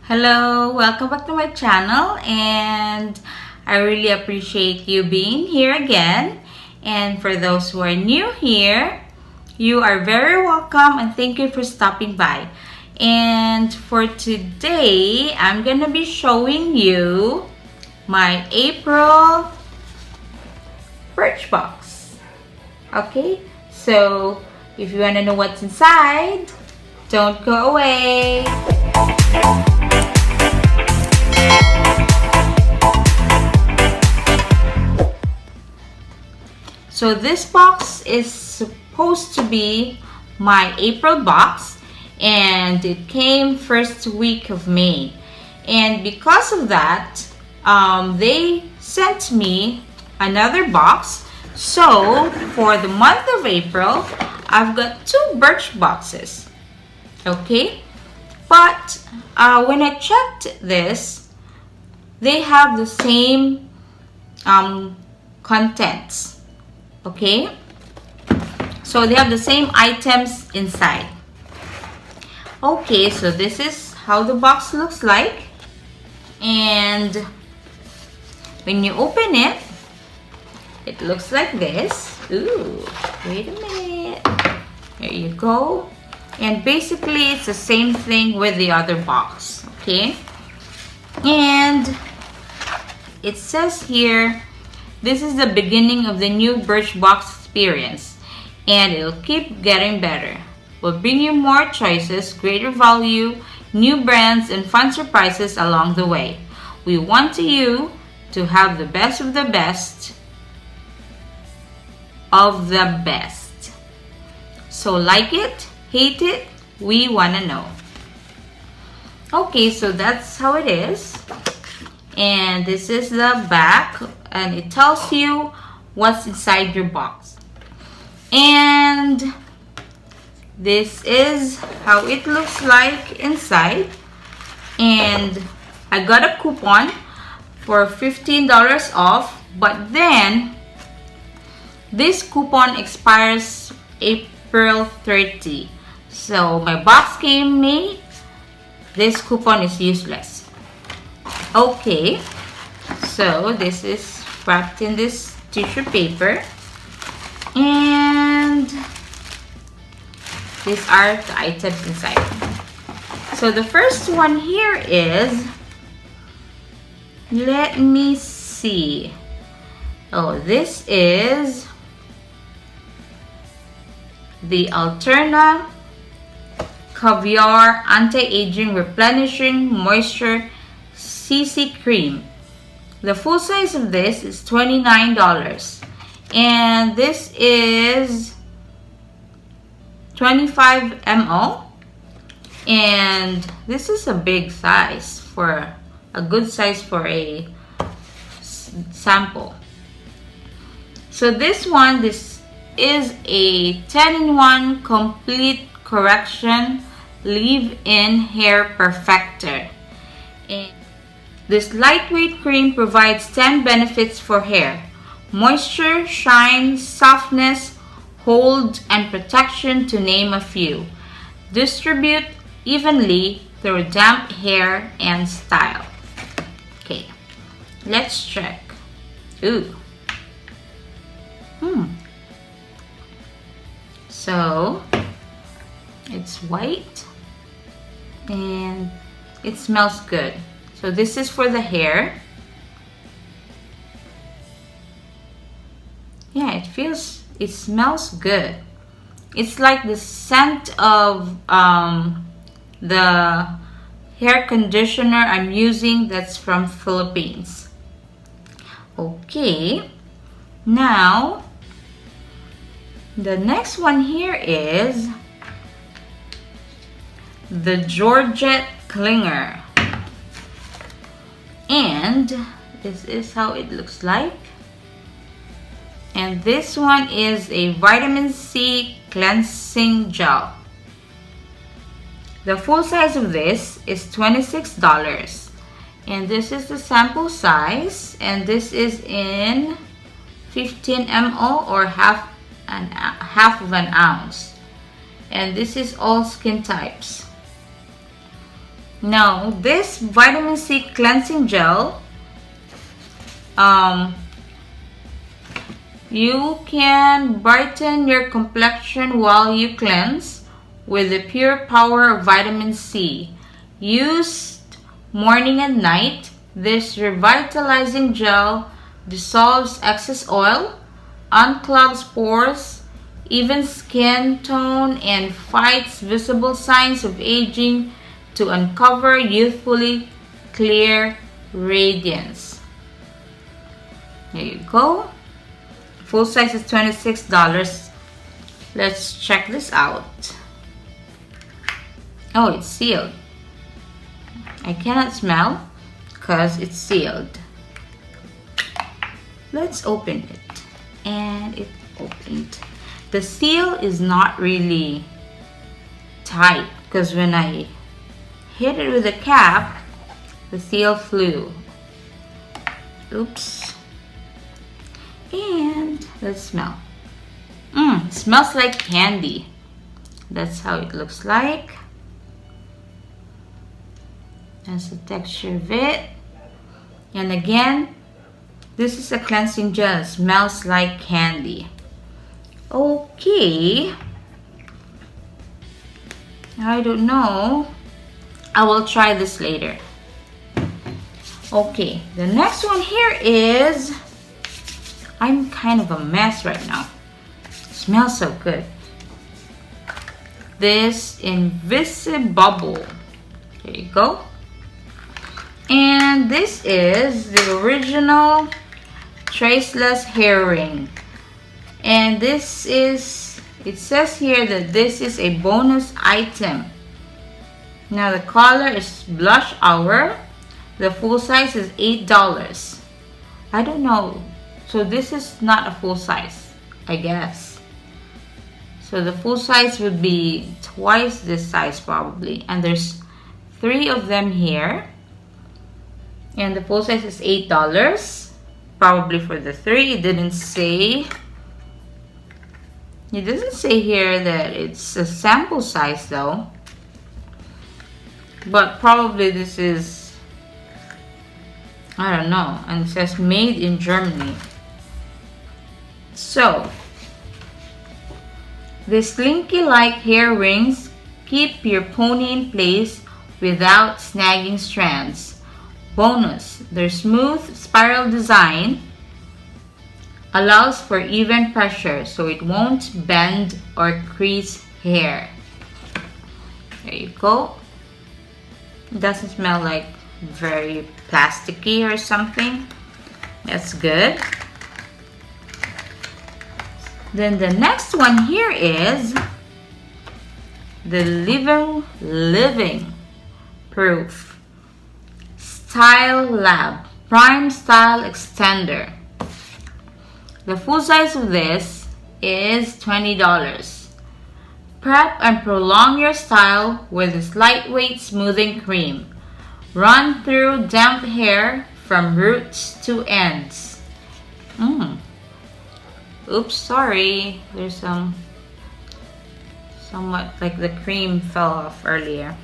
Hello, welcome back to my channel, and I really appreciate you being here again. And for those who are new here, you are very welcome and thank you for stopping by. And for today, I'm gonna be showing you my April Birchbox. Okay, so if you wanna know what's inside, don't go away. So this box is supposed to be my April box, and it came first week of May. And because of that, they sent me another box. So for the month of April, I've got 2 birch boxes. Okay, but when I checked this, they have the same contents. Okay, so they have the same items inside. Okay, so this is how the box looks like, and when you open it, it looks like this. Ooh, wait a minute. There you go. And basically it's the same thing with the other box. Okay, and it says here, this is the beginning of the new Birchbox experience, and it'll keep getting better. We'll bring you more choices, greater value, new brands, and fun surprises along the way. We want you to have the best of the best of the best. So like it, hate it, we want to know. Okay, so that's how it is. And this is the back, and it tells you what's inside your box. And this is how it looks like inside. And I got a coupon for $15 off, but then this coupon expires April 30. So my box came May. This coupon is useless. Okay, so this is wrapped in this tissue paper, and these are the items inside. So the first one here is, let me see. Oh, this is the Alterna Caviar Anti-Aging Replenishing Moisture CC Cream. The full size of this is $29, and this is 25 ml, and this is a big size, for a good size for a sample. So this is a 10-in-1 complete correction leave-in hair perfector. And this lightweight cream provides 10 benefits for hair: moisture, shine, softness, hold, and protection, to name a few. Distribute evenly through damp hair and style. Okay, let's check. Ooh. So it's white and it smells good. So this is for the hair. Yeah, it smells good. It's like the scent of the hair conditioner I'm using, that's from Philippines. Okay, now the next one here is the Georgette Clinger. And this is how it looks like. And this one is a vitamin C cleansing gel. The full size of this is $26, and this is the sample size, and this is in 15 ml or half of an ounce. And this is all skin types. Now, this vitamin C cleansing gel, you can brighten your complexion while you cleanse with the pure power of vitamin C. Used morning and night, this revitalizing gel dissolves excess oil, unclogs pores, evens skin tone, and fights visible signs of aging to uncover youthfully clear radiance. There you go. Full size is $26. Let's check this out. Oh, it's sealed. I cannot smell because it's sealed. Let's open it. And it opened. The seal is not really tight because when I hit it with a cap, the seal flew. Oops. And let's smell. It smells like candy. That's how it looks like. That's the texture of it. And again, this is a cleansing gel. It smells like candy. Okay. I don't know. I will try this later. Okay, the next one here is, I'm kind of a mess right now. It smells so good. This Invisibubble. There you go. And this is the original traceless hair ring. And this is, it says here that this is a bonus item. Now the color is blush hour. The full size is $8. I don't know. So this is not a full size, I guess. So the full size would be twice this size probably. And there's 3 of them here. And the full size is $8. Probably for the 3. It didn't say. It doesn't say here that it's a sample size though. But probably this is, I don't know. And it says made in Germany. So, the slinky-like hair rings keep your pony in place without snagging strands. Bonus, their smooth spiral design allows for even pressure so it won't bend or crease hair. There you go. It doesn't smell like very plasticky or something. That's good. Then the next one here is the Living Proof Style Lab Prime Style Extender. The full size of this is $20. Prep and prolong your style with this lightweight smoothing cream. Run through damp hair from roots to ends. Oops, sorry. There's somewhat like the cream fell off earlier.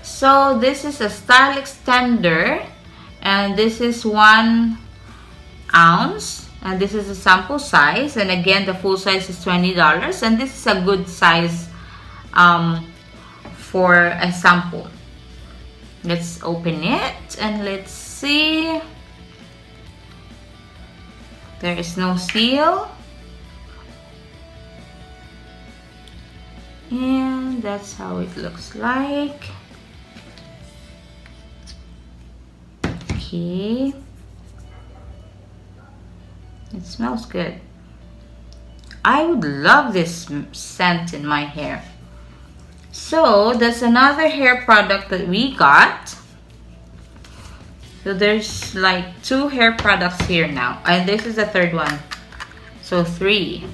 So this is a style extender, and this is 1 ounce, and this is a sample size, and again the full size is $20, and this is a good size for a sample. Let's open it and let's see. There is no seal. And that's how it looks like. Okay. It smells good. I would love this scent in my hair. So that's another hair product that we got. So there's like 2 hair products here now, and this is the 3rd one. So 3.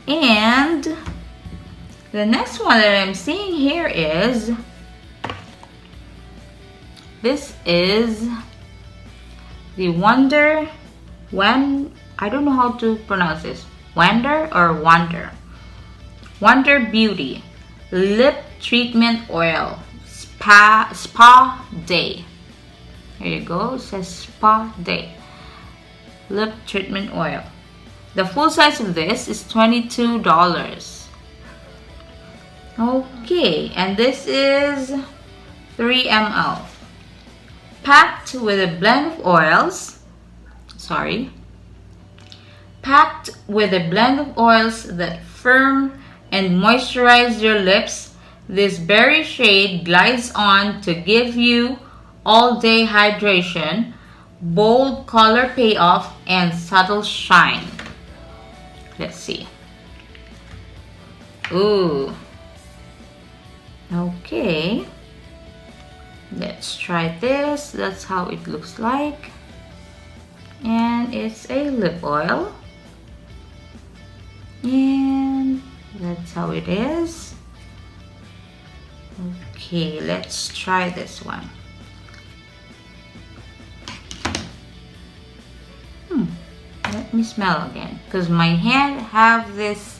And the next one that I'm seeing here is, this is the Wonder Beauty Lip Treatment Oil Spa Day. Here you go. It says Spa Day lip treatment oil. The full size of this is $22. Okay, and this is 3 ml. Packed with a blend of oils. Packed with a blend of oils that firm and moisturize your lips, this berry shade glides on to give you all-day hydration, bold color payoff, and subtle shine. Let's see. Ooh. Okay. Let's try this. That's how it looks like. And it's a lip oil. And that's how it is. Okay, let's try this one. Let me smell again, because my hand have this.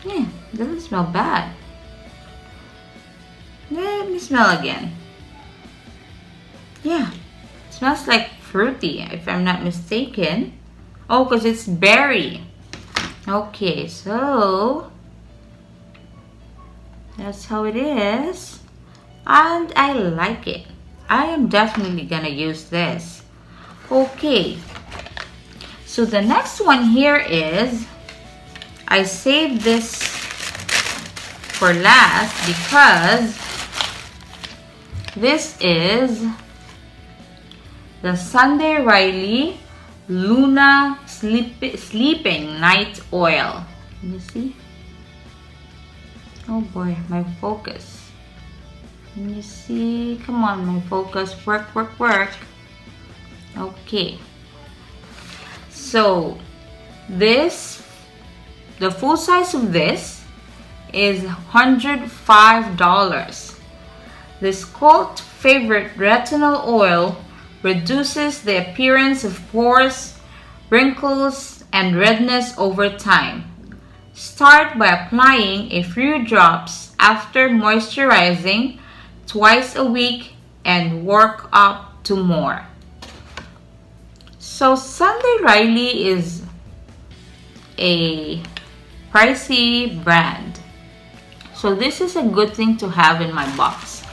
Yeah, it doesn't smell bad. Let me smell again. Yeah, it smells like fruity, if I'm not mistaken. Oh, because it's berry. Okay, so that's how it is. And I like it. I am definitely gonna use this. Okay, so the next one here is, I saved this for last because this is the Sunday Riley Luna Sleeping Night Oil. Can you see? Oh boy, my focus. Can you see? Come on, my focus. Work, work, work. Okay. So, this, the full size of this is $105. This cult favorite retinol oil reduces the appearance of pores, wrinkles, and redness over time. Start by applying a few drops after moisturizing twice a week and work up to more. So Sunday Riley is a pricey brand. So this is a good thing to have in my box,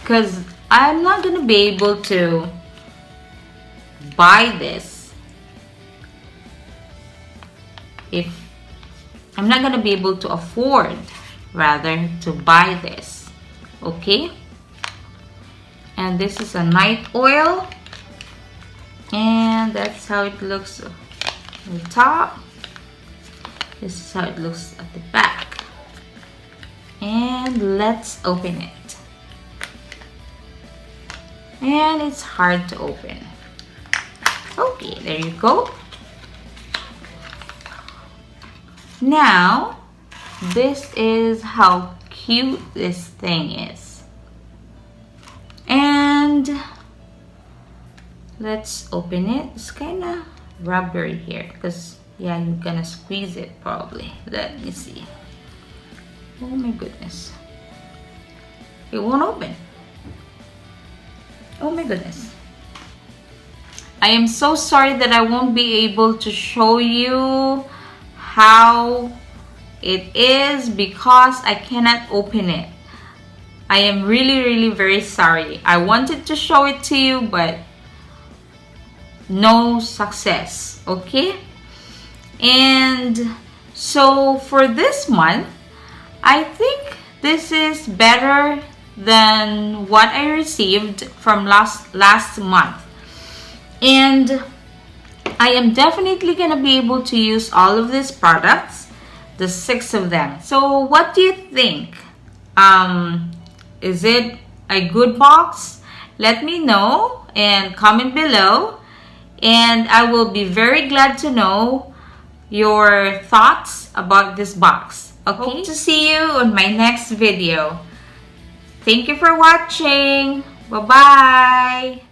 because I'm not going to be able to buy this if I'm not going to be able to afford rather to buy this. Okay, and this is a night oil, and that's how it looks on the top. This is how it looks at the back. And let's open it. And it's hard to open. Okay, there you go. Now, this is how cute this thing is. And let's open it. It's kind of rubbery here because, yeah, you're gonna squeeze it probably. Let me see. Oh my goodness. It won't open. Oh my goodness. I am so sorry that I won't be able to show you how it is because I cannot open it. I am really very sorry. I wanted to show it to you, but no success. Okay, and so for this month, I think this is better than what I received from last month, and I am definitely gonna be able to use all of these products, the 6 of them. So what do you think? Is it a good box? Let me know and comment below, and I will be very glad to know your thoughts about this box. Okay, hope to see you on my next video. Thank you for watching. Bye bye.